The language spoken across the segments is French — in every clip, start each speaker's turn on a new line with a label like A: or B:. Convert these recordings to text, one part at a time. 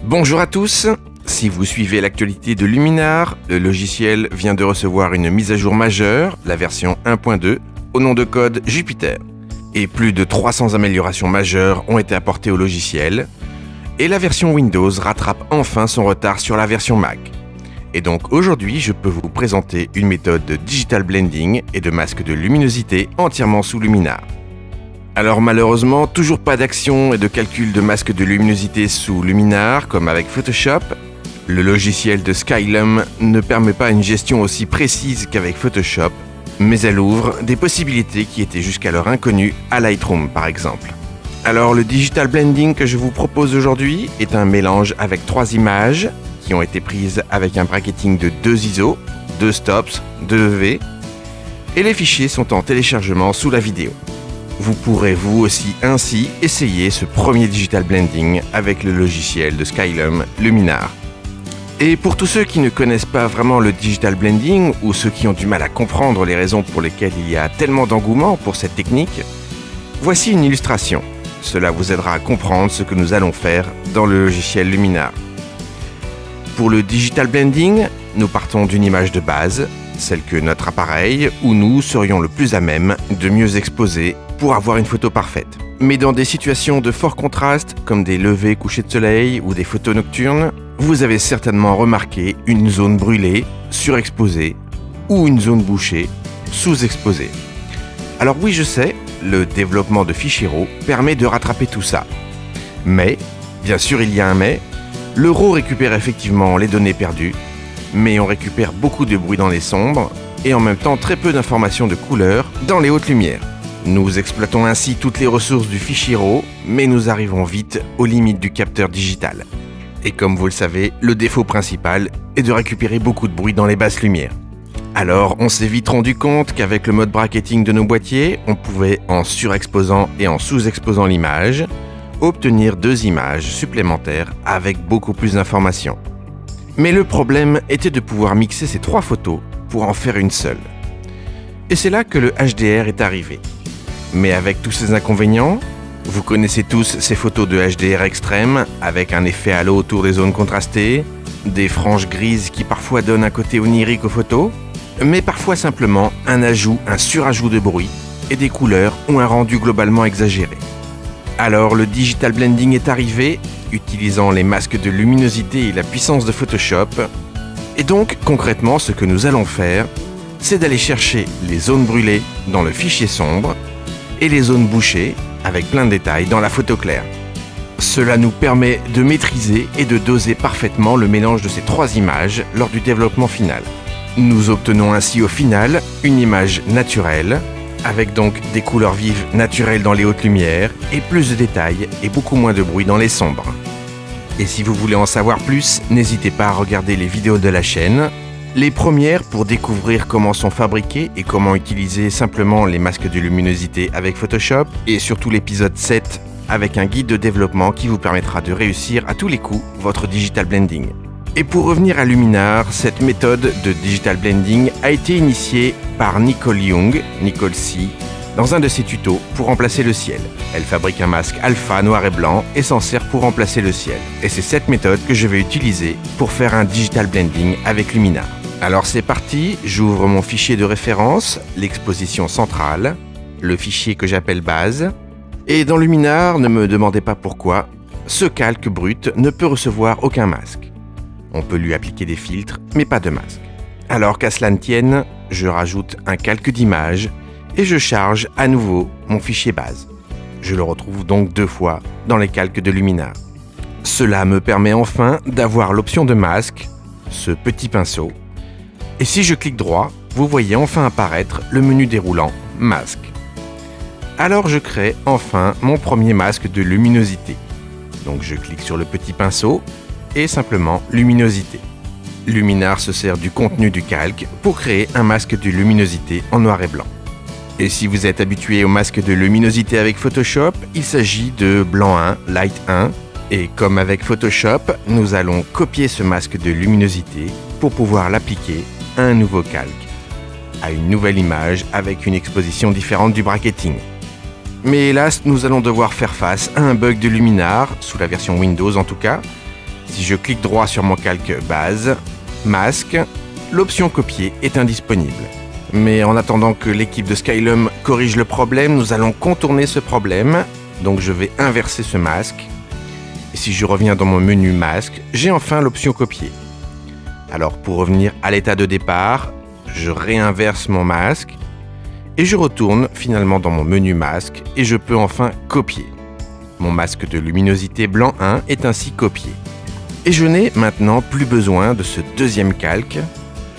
A: Bonjour à tous. Si vous suivez l'actualité de Luminar, le logiciel vient de recevoir une mise à jour majeure, la version 1.2, au nom de code Jupiter. Et plus de 300 améliorations majeures ont été apportées au logiciel. Et la version Windows rattrape enfin son retard sur la version Mac. Et donc aujourd'hui, je peux vous présenter une méthode de digital blending et de masque de luminosité entièrement sous Luminar. Alors malheureusement, toujours pas d'action et de calcul de masque de luminosité sous Luminar comme avec Photoshop. Le logiciel de Skylum ne permet pas une gestion aussi précise qu'avec Photoshop, mais elle ouvre des possibilités qui étaient jusqu'alors inconnues à Lightroom par exemple. Alors le digital blending que je vous propose aujourd'hui est un mélange avec 3 images qui ont été prises avec un bracketing de 2 ISO, 2 stops, 2 EV, et les fichiers sont en téléchargement sous la vidéo. Vous pourrez vous aussi ainsi essayer ce premier digital blending avec le logiciel de Skylum Luminar. Et pour tous ceux qui ne connaissent pas vraiment le digital blending ou ceux qui ont du mal à comprendre les raisons pour lesquelles il y a tellement d'engouement pour cette technique, voici une illustration. Cela vous aidera à comprendre ce que nous allons faire dans le logiciel Luminar. Pour le digital blending, nous partons d'une image de base, celle que notre appareil ou nous serions le plus à même de mieux exposer pour avoir une photo parfaite. Mais dans des situations de fort contraste, comme des levées couchers de soleil ou des photos nocturnes, vous avez certainement remarqué une zone brûlée, surexposée, ou une zone bouchée, sous-exposée. Alors oui, je sais, le développement de fichiers RAW permet de rattraper tout ça. Mais, bien sûr il y a un mais, le RAW récupère effectivement les données perdues, mais on récupère beaucoup de bruit dans les sombres, et en même temps très peu d'informations de couleur dans les hautes lumières. Nous exploitons ainsi toutes les ressources du fichier RAW, mais nous arrivons vite aux limites du capteur digital. Et comme vous le savez, le défaut principal est de récupérer beaucoup de bruit dans les basses lumières. Alors, on s'est vite rendu compte qu'avec le mode bracketing de nos boîtiers, on pouvait, en surexposant et en sous-exposant l'image, obtenir 2 images supplémentaires avec beaucoup plus d'informations. Mais le problème était de pouvoir mixer ces 3 photos pour en faire une seule. Et c'est là que le HDR est arrivé. Mais avec tous ces inconvénients, vous connaissez tous ces photos de HDR extrême avec un effet halo autour des zones contrastées, des franges grises qui parfois donnent un côté onirique aux photos, mais parfois simplement un surajout de bruit et des couleurs ou un rendu globalement exagéré. Alors le digital blending est arrivé, utilisant les masques de luminosité et la puissance de Photoshop. Et donc concrètement ce que nous allons faire, c'est d'aller chercher les zones brûlées dans le fichier sombre et les zones bouchées avec plein de détails dans la photo claire. Cela nous permet de maîtriser et de doser parfaitement le mélange de ces 3 images lors du développement final. Nous obtenons ainsi au final une image naturelle, avec donc des couleurs vives naturelles dans les hautes lumières et plus de détails et beaucoup moins de bruit dans les sombres. Et si vous voulez en savoir plus, n'hésitez pas à regarder les vidéos de la chaîne. Les premières pour découvrir comment sont fabriqués et comment utiliser simplement les masques de luminosité avec Photoshop, et surtout l'épisode 7 avec un guide de développement qui vous permettra de réussir à tous les coups votre digital blending. Et pour revenir à Luminar, cette méthode de digital blending a été initiée par Nicole Young, Nicole C, dans un de ses tutos pour remplacer le ciel. Elle fabrique un masque alpha noir et blanc et s'en sert pour remplacer le ciel. Et c'est cette méthode que je vais utiliser pour faire un digital blending avec Luminar. Alors c'est parti, j'ouvre mon fichier de référence, l'exposition centrale, le fichier que j'appelle base, et dans Luminar, ne me demandez pas pourquoi, ce calque brut ne peut recevoir aucun masque. On peut lui appliquer des filtres, mais pas de masque. Alors qu'à cela ne tienne, je rajoute un calque d'image et je charge à nouveau mon fichier base. Je le retrouve donc 2 fois dans les calques de Luminar. Cela me permet enfin d'avoir l'option de masque, ce petit pinceau. Et si je clique droit, vous voyez enfin apparaître le menu déroulant Masque. Alors je crée enfin mon premier masque de luminosité. Donc je clique sur le petit pinceau et simplement luminosité. Luminar se sert du contenu du calque pour créer un masque de luminosité en noir et blanc. Et si vous êtes habitué au masque de luminosité avec Photoshop, il s'agit de blanc 1, light 1. Et comme avec Photoshop, nous allons copier ce masque de luminosité pour pouvoir l'appliquer à un nouveau calque, à une nouvelle image avec une exposition différente du bracketing. Mais hélas, nous allons devoir faire face à un bug de Luminar, sous la version Windows en tout cas, Si je clique droit sur mon calque base, masque, l'option copier est indisponible. Mais en attendant que l'équipe de Skylum corrige le problème, nous allons contourner ce problème. Donc je vais inverser ce masque. Et si je reviens dans mon menu masque, j'ai enfin l'option copier. Alors pour revenir à l'état de départ, je réinverse mon masque et je retourne finalement dans mon menu masque et je peux enfin copier. Mon masque de luminosité blanc 1 est ainsi copié. Et je n'ai maintenant plus besoin de ce deuxième calque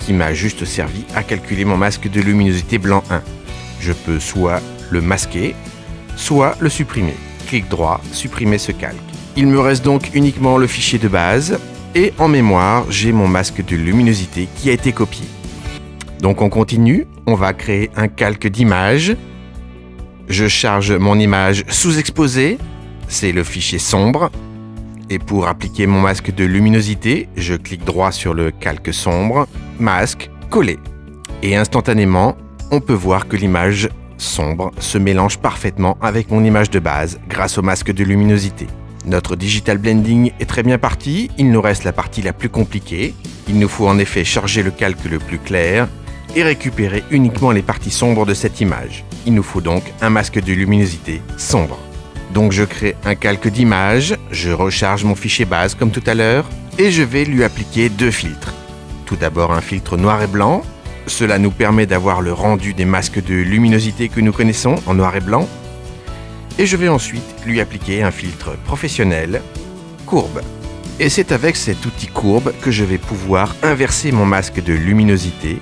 A: qui m'a juste servi à calculer mon masque de luminosité blanc 1. Je peux soit le masquer, soit le supprimer. Clic droit, supprimer ce calque. Il me reste donc uniquement le fichier de base et en mémoire, j'ai mon masque de luminosité qui a été copié. Donc on continue, on va créer un calque d'image. Je charge mon image sous-exposée, c'est le fichier sombre. Et pour appliquer mon masque de luminosité, je clique droit sur le calque sombre, masque, coller. Et instantanément, on peut voir que l'image sombre se mélange parfaitement avec mon image de base grâce au masque de luminosité. Notre digital blending est très bien parti, il nous reste la partie la plus compliquée. Il nous faut en effet charger le calque le plus clair et récupérer uniquement les parties sombres de cette image. Il nous faut donc un masque de luminosité sombre. Donc je crée un calque d'image, je recharge mon fichier base comme tout à l'heure et je vais lui appliquer deux filtres. Tout d'abord un filtre noir et blanc, cela nous permet d'avoir le rendu des masques de luminosité que nous connaissons en noir et blanc. Et je vais ensuite lui appliquer un filtre professionnel, courbe. Et c'est avec cet outil courbe que je vais pouvoir inverser mon masque de luminosité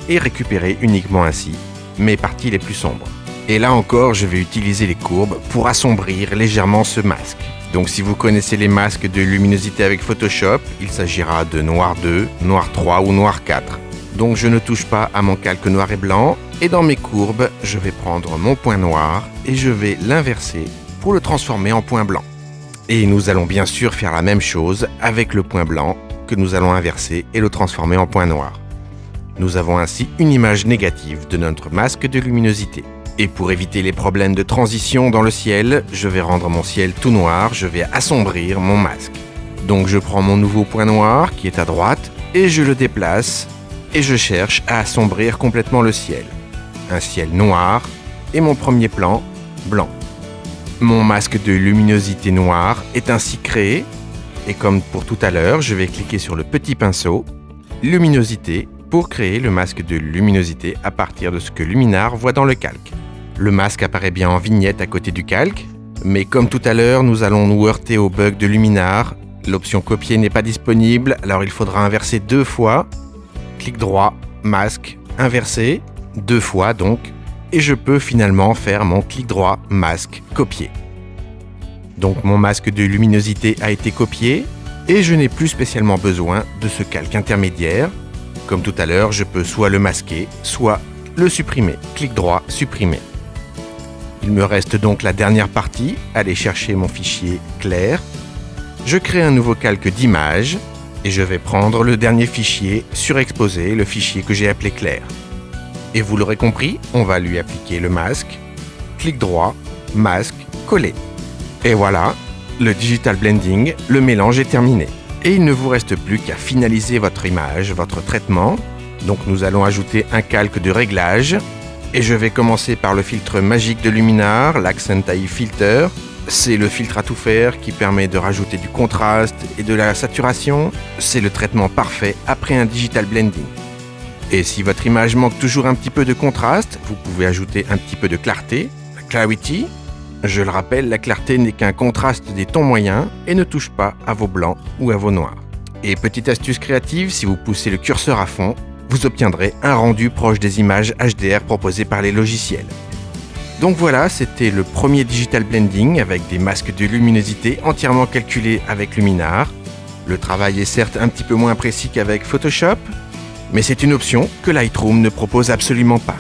A: et récupérer uniquement ainsi mes parties les plus sombres. Et là encore, je vais utiliser les courbes pour assombrir légèrement ce masque. Donc si vous connaissez les masques de luminosité avec Photoshop, il s'agira de noir 2, noir 3 ou noir 4. Donc je ne touche pas à mon calque noir et blanc. Et dans mes courbes, je vais prendre mon point noir et je vais l'inverser pour le transformer en point blanc. Et nous allons bien sûr faire la même chose avec le point blanc que nous allons inverser et le transformer en point noir. Nous avons ainsi une image négative de notre masque de luminosité. Et pour éviter les problèmes de transition dans le ciel, je vais rendre mon ciel tout noir, je vais assombrir mon masque. Donc je prends mon nouveau point noir qui est à droite et je le déplace et je cherche à assombrir complètement le ciel. Un ciel noir et mon premier plan blanc. Mon masque de luminosité noire est ainsi créé et comme pour tout à l'heure, je vais cliquer sur le petit pinceau luminosité pour créer le masque de luminosité à partir de ce que Luminar voit dans le calque. Le masque apparaît bien en vignette à côté du calque, mais comme tout à l'heure, nous allons nous heurter au bug de Luminar. L'option copier n'est pas disponible, alors il faudra inverser deux fois. Clic droit, masque, inverser. Deux fois donc, et je peux finalement faire mon clic droit, masque, copier. Donc mon masque de luminosité a été copié et je n'ai plus spécialement besoin de ce calque intermédiaire. Comme tout à l'heure, je peux soit le masquer, soit le supprimer. Clic droit, supprimer. Il me reste donc la dernière partie, aller chercher mon fichier clair. Je crée un nouveau calque d'image et je vais prendre le dernier fichier surexposé, le fichier que j'ai appelé clair. Et vous l'aurez compris, on va lui appliquer le masque, clic droit, masque, coller. Et voilà, le digital blending, le mélange est terminé. Et il ne vous reste plus qu'à finaliser votre image, votre traitement. Donc nous allons ajouter un calque de réglage. Et je vais commencer par le filtre magique de Luminar, l'Accent AI Filter. C'est le filtre à tout faire qui permet de rajouter du contraste et de la saturation. C'est le traitement parfait après un digital blending. Et si votre image manque toujours un petit peu de contraste, vous pouvez ajouter un petit peu de clarté, la clarity. Je le rappelle, la clarté n'est qu'un contraste des tons moyens et ne touche pas à vos blancs ou à vos noirs. Et petite astuce créative, si vous poussez le curseur à fond, vous obtiendrez un rendu proche des images HDR proposées par les logiciels. Donc voilà, c'était le premier digital blending avec des masques de luminosité entièrement calculés avec Luminar. Le travail est certes un petit peu moins précis qu'avec Photoshop, mais c'est une option que Lightroom ne propose absolument pas.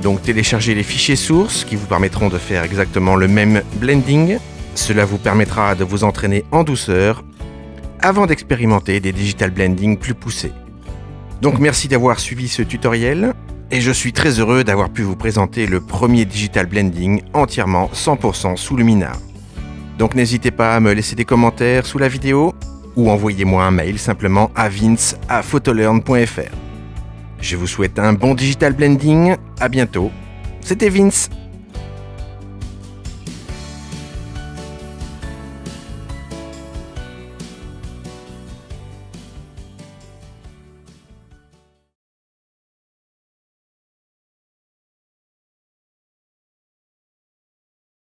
A: Donc téléchargez les fichiers sources qui vous permettront de faire exactement le même blending. Cela vous permettra de vous entraîner en douceur avant d'expérimenter des digital blending plus poussés. Donc merci d'avoir suivi ce tutoriel et je suis très heureux d'avoir pu vous présenter le premier digital blending entièrement 100% sous Luminar. Donc n'hésitez pas à me laisser des commentaires sous la vidéo ou envoyez-moi un mail simplement à vince@photolearn.fr. Je vous souhaite un bon digital blending, à bientôt. C'était Vince.